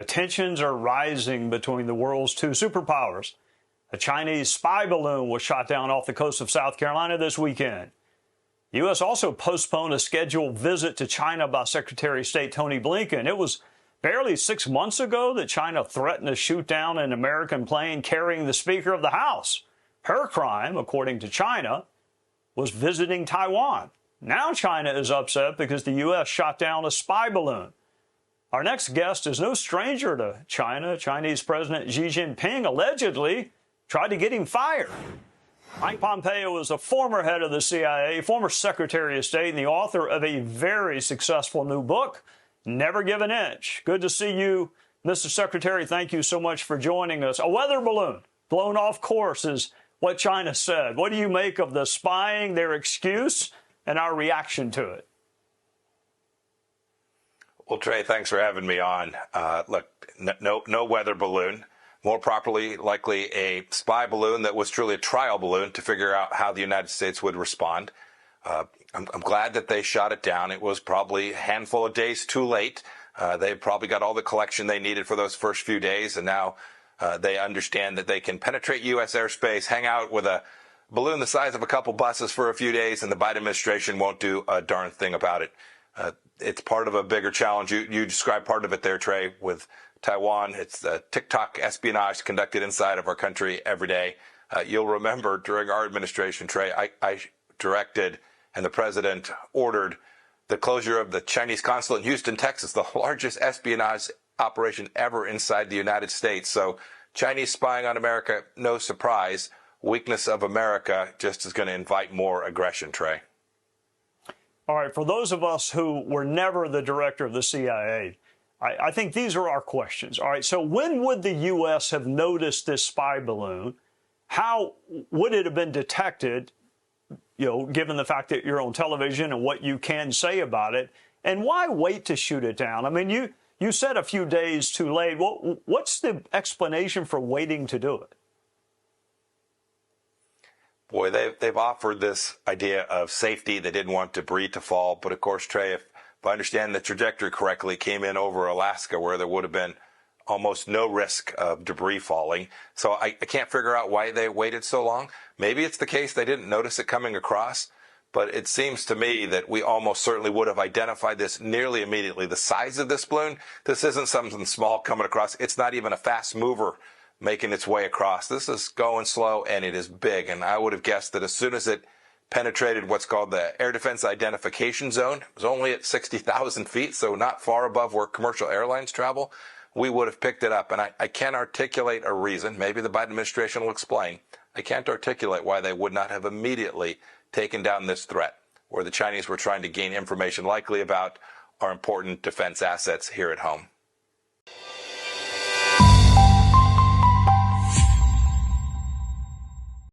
Tensions are rising between the world's two superpowers. A Chinese spy balloon was shot down off the coast of South Carolina this weekend. The U.S. also postponed a scheduled visit to China by Secretary of State Tony Blinken. It was barely 6 months ago that China threatened to shoot down an American plane carrying the Speaker of the House. Her crime, according to China, was visiting Taiwan. Now China is upset because the U.S. shot down a spy balloon. Our next guest is no stranger to China. Chinese President Xi Jinping allegedly tried to get him fired. Mike Pompeo is a former head of the CIA, former Secretary of State, and the author of a very successful new book, Never Give an Inch. Good to see you, Mr. Secretary. Thank you so much for joining us. A weather balloon blown off course is what China said. What do you make of the spying, their excuse, and our reaction to it? Well, Trey, thanks for having me on. Look, no weather balloon. More properly, likely a spy balloon that was truly a trial balloon to figure out how the United States would respond. I'm glad that they shot it down. It was probably a handful of days too late. They probably got all the collection they needed for those first few days, and now they understand that they can penetrate U.S. airspace, hang out with a balloon the size of a couple buses for a few days, and the Biden administration won't do a darn thing about it. It's part of a bigger challenge. You described part of it there, Trey, with Taiwan. It's the TikTok espionage conducted inside of our country every day. You'll remember during our administration, Trey, I directed and the president ordered the closure of the Chinese consulate in Houston, Texas, the largest espionage operation ever inside the United States. So Chinese spying on America, no surprise. Weakness of America just is going to invite more aggression, Trey. All right, for those of us who were never the director of the CIA, I think these are our questions. All right, so when would the U.S. have noticed this spy balloon? How would it have been detected, given the fact that you're on television and what you can say about it? And why wait to shoot it down? I mean, you said a few days too late. What's the explanation for waiting to do it? Boy, they've offered this idea of safety. They didn't want debris to fall. But of course, Trey, if I understand the trajectory correctly, came in over Alaska where there would have been almost no risk of debris falling. So I can't figure out why they waited so long. Maybe it's the case they didn't notice it coming across. But it seems to me that we almost certainly would have identified this nearly immediately. The size of this balloon, this isn't something small coming across. It's not even a fast mover making its way across. This is going slow, and it is big. And I would have guessed that as soon as it penetrated what's called the Air Defense Identification Zone, it was only at 60,000 feet, so not far above where commercial airlines travel, we would have picked it up. And I can't articulate a reason. Maybe the Biden administration will explain. I can't articulate why they would not have immediately taken down this threat, where the Chinese were trying to gain information likely about our important defense assets here at home.